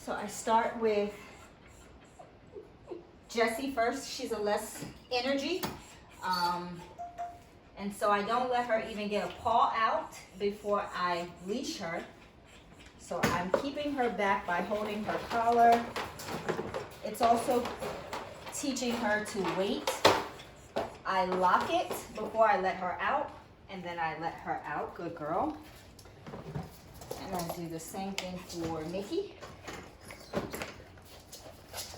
So I start with Jessie first. She's a less energy. And so I don't let her even get a paw out before I leash her. So I'm keeping her back by holding her collar. It's also teaching her to wait. I lock it before I let her out, and then I let her out. Good girl. And I do the same thing for Nikki.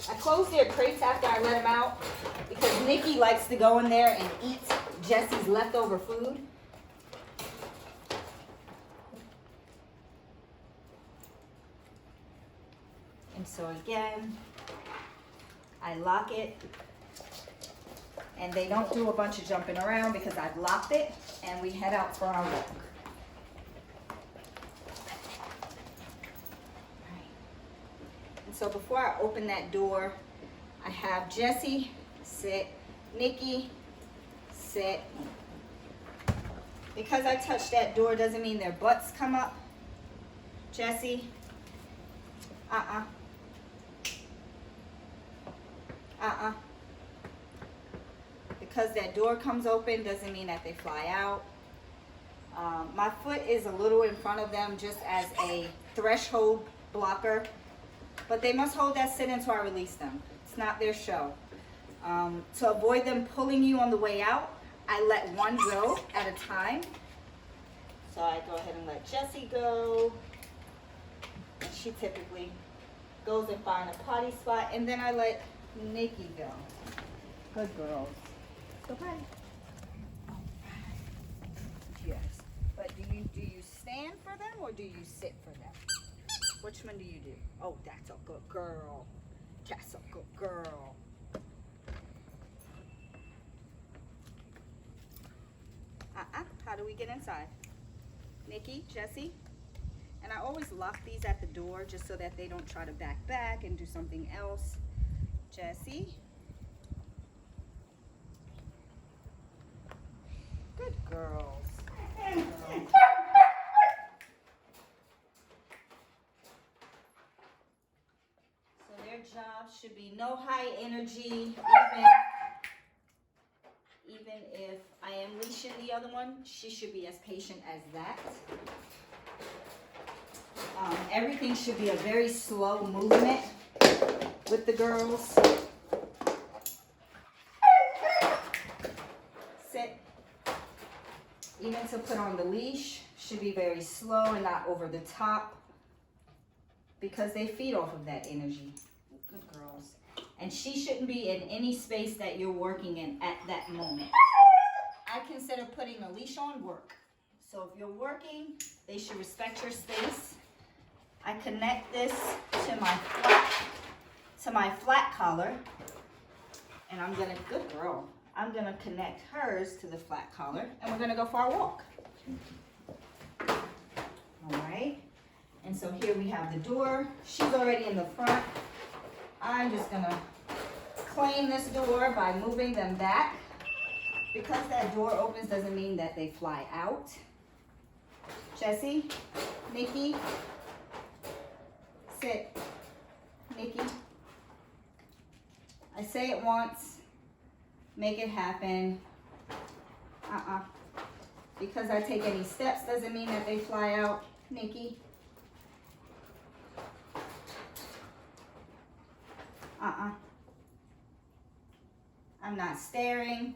I close their crates after I let them out because Nikki likes to go in there and eat Jessie's leftover food. And so again, I lock it, and they don't do a bunch of jumping around because I've locked it, and we head out for our walk. And so before I open that door, I have Jessie sit, Nikki sit. Because I touched that door doesn't mean their butts come up. Jessie, Because that door comes open doesn't mean that they fly out. My foot is a little in front of them just as a threshold blocker, but they must hold that sit until I release them. It's not their show. To avoid them pulling you on the way out, I let one go at a time. So I go ahead and let Jessie go. She typically goes and finds a potty spot, and then I let Nikki go. Good girls. Goodbye. All right. Yes. But do you stand for them or do you sit for them? Which one do you do? Oh, that's a good girl. That's a good girl. How do we get inside? Nikki, Jessie? And I always lock these at the door just so that they don't try to back and do something else. Jessie? Good girls. Good girls. So their job should be no high energy, even if I am leashing the other one, she should be as patient as that. Everything should be a very slow movement with the girls. Sit. Even to put on the leash should be very slow and not over the top because they feed off of that energy. Good girls. And she shouldn't be in any space that you're working in at that moment. I consider putting a leash on work. So if you're working, they should respect your space. I connect this to my flat collar, and I'm gonna, good girl, I'm gonna connect hers to the flat collar, and we're gonna go for our walk. All right, and so here we have the door. She's already in the front. I'm just gonna claim this door by moving them back. Because that door opens doesn't mean that they fly out. Jessie, Nikki, sit. Nikki. I say it once, make it happen. Because I take any steps doesn't mean that they fly out. Nikki. I'm not staring,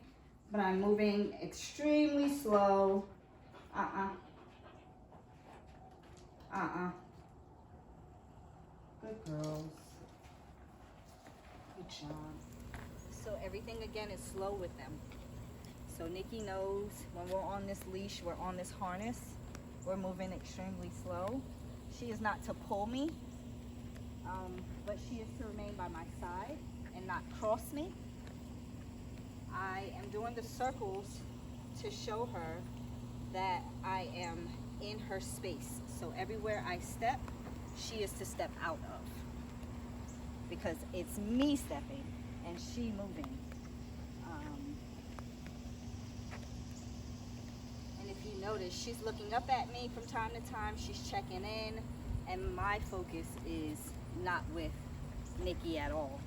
but I'm moving extremely slow. Good girls. Good job. So everything again is slow with them. So Nikki knows when we're on this leash, we're on this harness, we're moving extremely slow. She is not to pull me, but she is to remain by my side and not cross me. I am doing the circles to show her that I am in her space. So everywhere I step, she is to step out of. Because it's me stepping and she moving. And if you notice, she's looking up at me from time to time. She's checking in. And my focus is not with Nikki at all.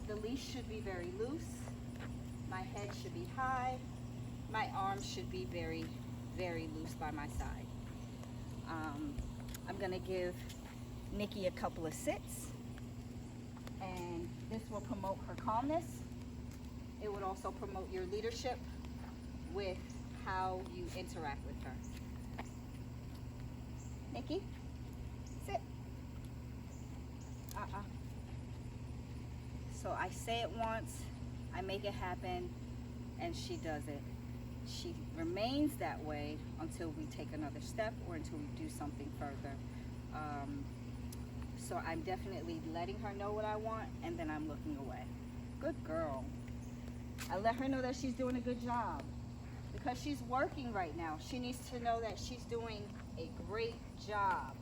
The leash should be very loose. My head should be high. My arms should be very, very loose by my side. I'm gonna give Nikki a couple of sits, and this will promote her calmness. It would also promote your leadership with how you interact with her. Nikki, sit. So I say it once, I make it happen, and she does it. She remains that way until we take another step or until we do something further. So I'm definitely letting her know what I want, and then I'm looking away. Good girl. I let her know that she's doing a good job because she's working right now. She needs to know that she's doing a great job.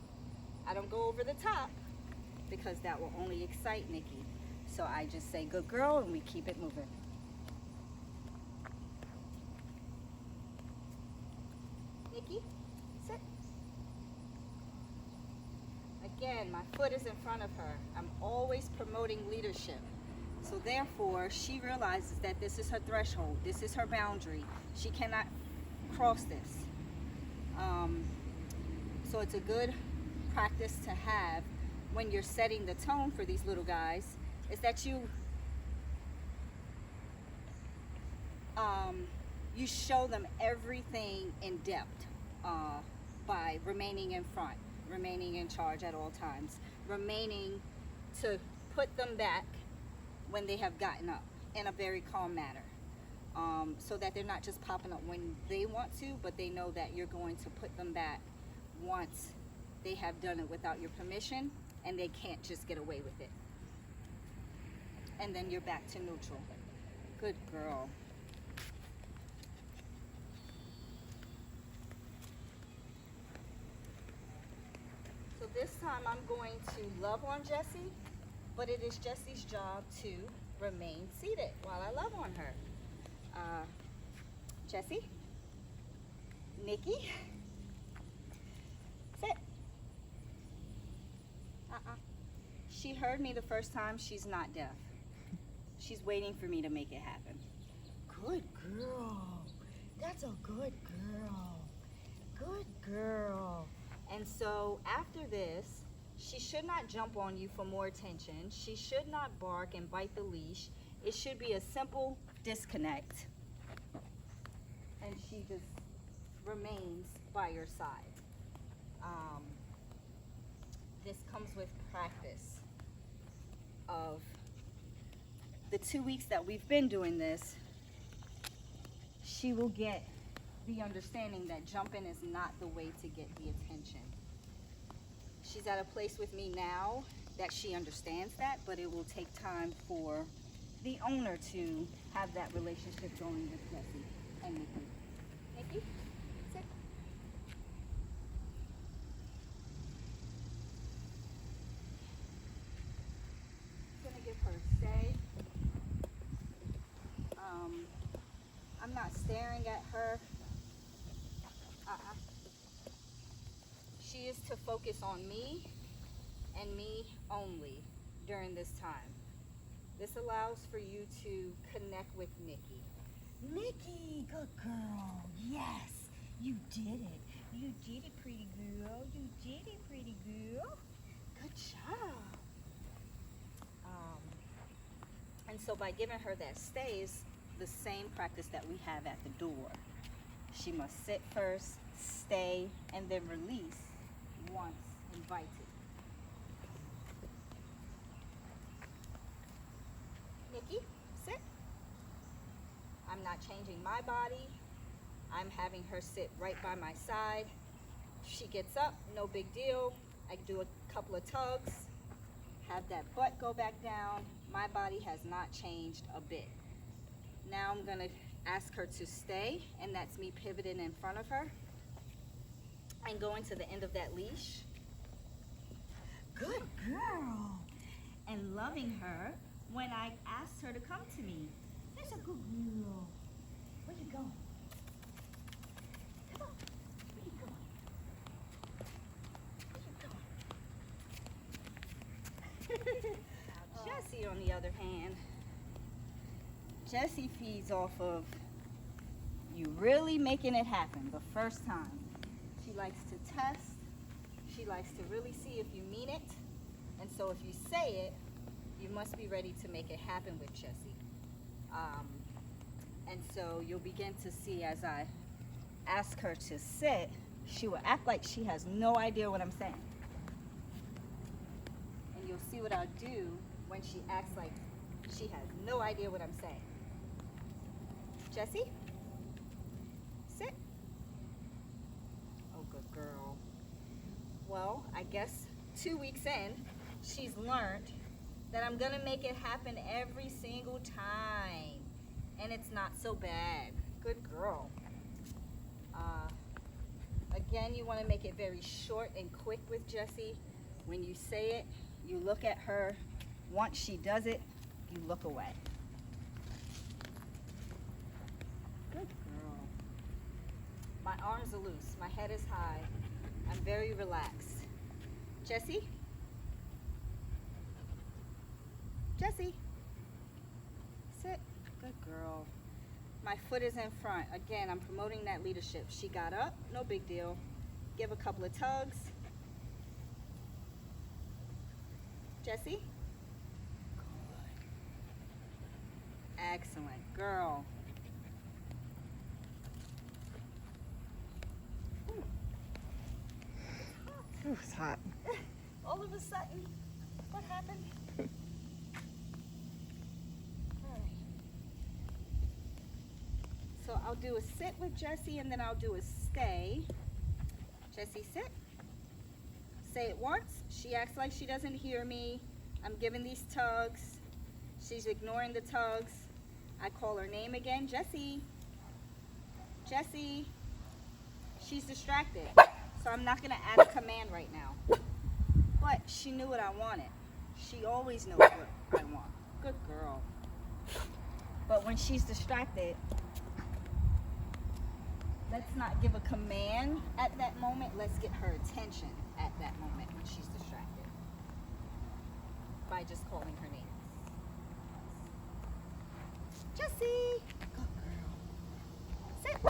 I don't go over the top because that will only excite Nikki. So I just say, good girl, and we keep it moving. Nikki, sit. Again, my foot is in front of her. I'm always promoting leadership. So therefore, she realizes that this is her threshold. This is her boundary. She cannot cross this. So it's a good practice to have when you're setting the tone for these little guys, is that you show them everything in depth by remaining in front, remaining in charge at all times, remaining to put them back when they have gotten up in a very calm manner, so that they're not just popping up when they want to, but they know that you're going to put them back once they have done it without your permission, and they can't just get away with it. And then you're back to neutral. Good girl. So this time I'm going to love on Jessie, but it is Jessie's job to remain seated while I love on her. Jessie, Nikki, sit. She heard me the first time. She's not deaf. She's waiting for me to make it happen. Good girl. That's a good girl. Good girl. And so after this, she should not jump on you for more attention. She should not bark and bite the leash. It should be a simple disconnect. And she just remains by your side. This comes with practice of the 2 weeks that we've been doing this. She will get the understanding that jumping is not the way to get the attention. She's at a place with me now that she understands that, but it will take time for the owner to have that relationship going with Jessie and Nikki. Nikki, sit. I'm gonna give her a stay. I'm not staring at her. She is to focus on me and me only during this time. This allows for you to connect with Nikki. Nikki, good girl. Yes, you did it. You did it, pretty girl. You did it, pretty girl. Good job. And so by giving her that stay is the same practice that we have at the door. She must sit first, stay, and then release once invited. Nikki, sit. I'm not changing my body. I'm having her sit right by my side. She gets up, no big deal. I do a couple of tugs, have that butt go back down. My body has not changed a bit. Now I'm gonna ask her to stay, and that's me pivoting in front of her and going to the end of that leash. Good girl. And loving her when I asked her to come to me. That's a good girl. Where you going? Come on. Where you going? Now, Jessie, on the other hand, Jessie feeds off of you really making it happen the first time. She likes to test. She likes to really see if you mean it. And so if you say it, you must be ready to make it happen with Jessie. And so you'll begin to see as I ask her to sit, she will act like she has no idea what I'm saying. And you'll see what I'll do when she acts like she has no idea what I'm saying. Jessie, sit. Oh, good girl. Well, I guess 2 weeks in, she's learned that I'm gonna make it happen every single time. And it's not so bad. Good girl. Again, you wanna make it very short and quick with Jessie. When you say it, you look at her. Once she does it, you look away. Good girl. My arms are loose, my head is high. I'm very relaxed. Jessie? Jessie? Sit. Good girl. My foot is in front. Again, I'm promoting that leadership. She got up, no big deal. Give a couple of tugs. Jessie? Good. Excellent. Girl. Ooh, it's hot. All of a sudden, what happened? So I'll do a sit with Jessie and then I'll do a stay. Jessie, sit. Say it once. She acts like she doesn't hear me. I'm giving these tugs. She's ignoring the tugs. I call her name again. Jessie. Jessie. She's distracted. So I'm not going to add a command right now. But she knew what I wanted. She always knows what I want. Good girl. But when she's distracted, let's not give a command at that moment. Let's get her attention at that moment when she's distracted by just calling her name. Jessie! Good girl. Sit.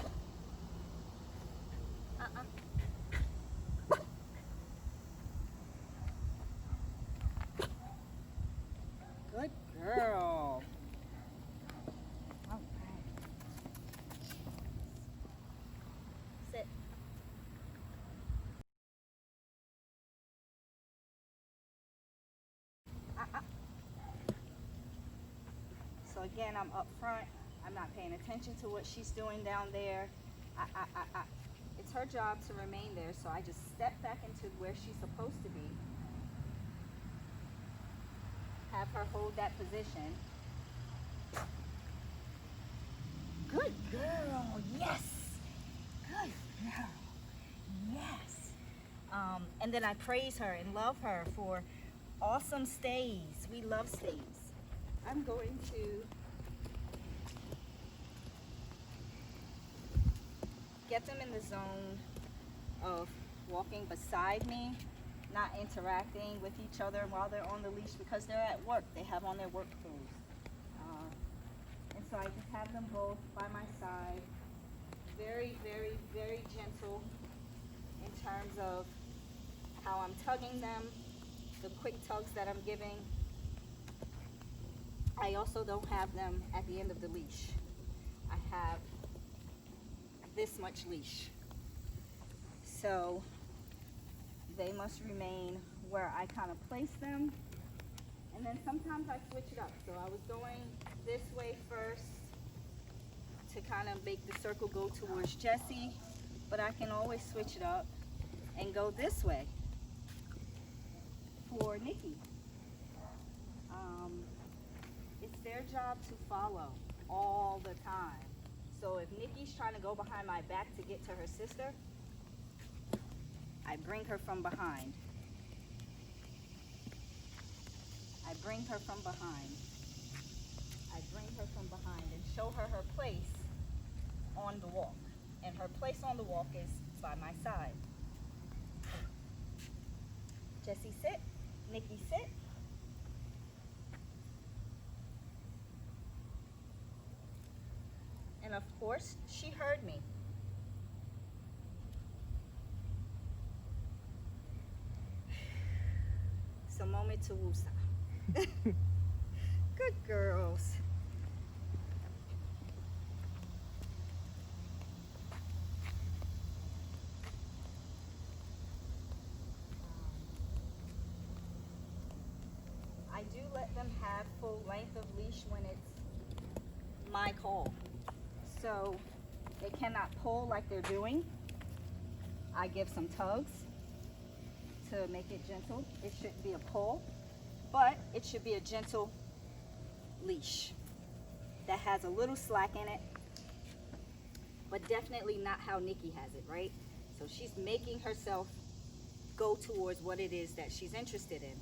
Good girl. All right. Sit. So again, I'm up front. I'm not paying attention to what she's doing down there. It's her job to remain there, so I just step back into where she's supposed to be. Have her hold that position. Good girl, yes. Good girl, yes. And then I praise her and love her for awesome stays. We love stays. I'm going to get them in the zone of walking beside me, not interacting with each other while they're on the leash because they're at work. They have on their work clothes. And so I just have them both by my side. Very, very, very gentle in terms of how I'm tugging them, the quick tugs that I'm giving. I also don't have them at the end of the leash. I have this much leash. So they must remain where I kind of place them. And then sometimes I switch it up. So I was going this way first to kind of make the circle go towards Jessie, but I can always switch it up and go this way for Nikki. It's their job to follow all the time. So if Nikki's trying to go behind my back to get to her sister, I bring her from behind. I bring her from behind. I bring her from behind and show her her place on the walk. And her place on the walk is by my side. Jessie, sit. Nikki, sit. of course, she heard me. It's a moment to woosah. Good girls. I do let them have full length of leash when it's my call. So they cannot pull like they're doing. I give some tugs to make it gentle. It shouldn't be a pull, but it should be a gentle leash that has a little slack in it, but definitely not how Nikki has it, right? So she's making herself go towards what it is that she's interested in.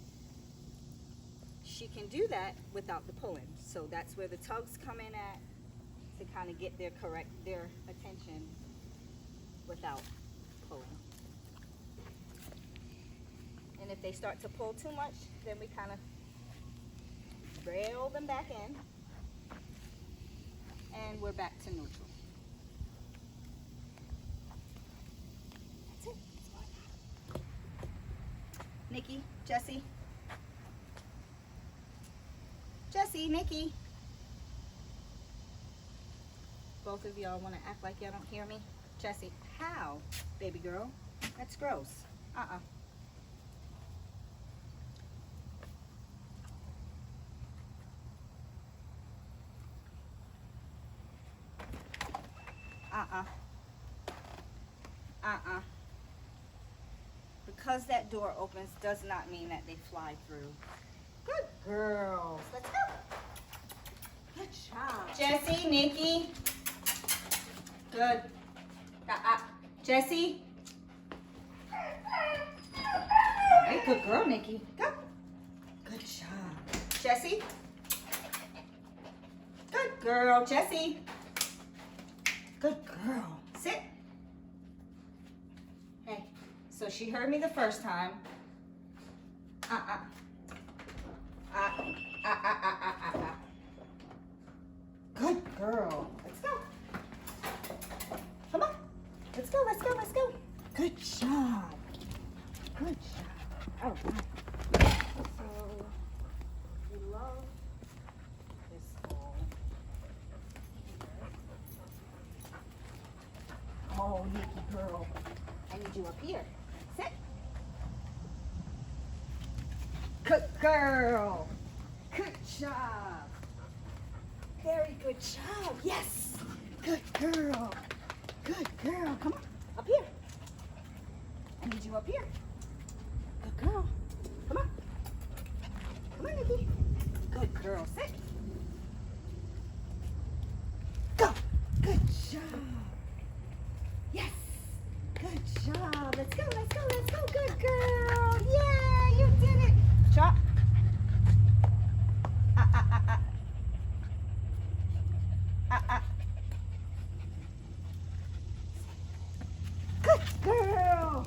She can do that without the pulling. So that's where the tugs come in at, to kind of get their attention without pulling. And if they start to pull too much, then we kind of reel them back in, and we're back to neutral. That's it. That's all I got. Nikki, Jessie. Jessie, Nikki. Both of y'all want to act like y'all don't hear me? Jessie, how, baby girl? That's gross. Uh-uh. Because that door opens does not mean that they fly through. Good girls. Let's go. Good job. Jessie, Nikki. Good. Jessie. Hey, good girl, Nikki. Go. Good job. Jessie. Good girl, Jessie. Good girl. Sit. Hey, so she heard me the first time. Good girl. Let's go. Come on. Let's go, let's go, let's go. Good job. Good job. All right. So, we love this ball. Oh, Nikki girl. I need you up here. Sit. Good girl. Good job. Very good job. Yes. Good girl. Good girl. Come on. Up here. I need you up here. Good girl. Come on. Come on, Nikki. Good girl. Sit. Go. Good job. Yes. Good job. Let's go. Let's go. Let's go. Good girl. Yeah, you did it. Chop. Good girl.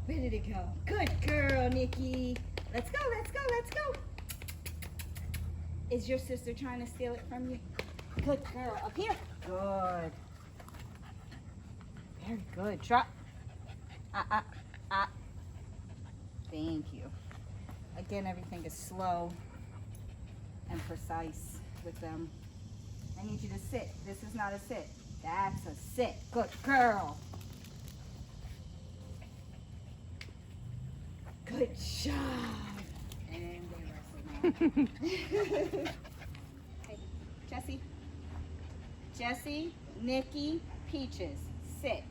Where did it go? Good girl, Nikki. Let's go, let's go, let's go. Is your sister trying to steal it from you? Good girl. Up here. Good. Very good. Drop. Thank you. Again, everything is slow and precise with them. I need you to sit. This is not a sit. That's a sit. Good girl. Good job. And they wrestle now. Hey, Jessie. Jessie, Nikki, Peaches, sit.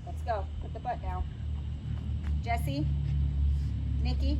Let's go. Put the butt down. Jessie, Nikki.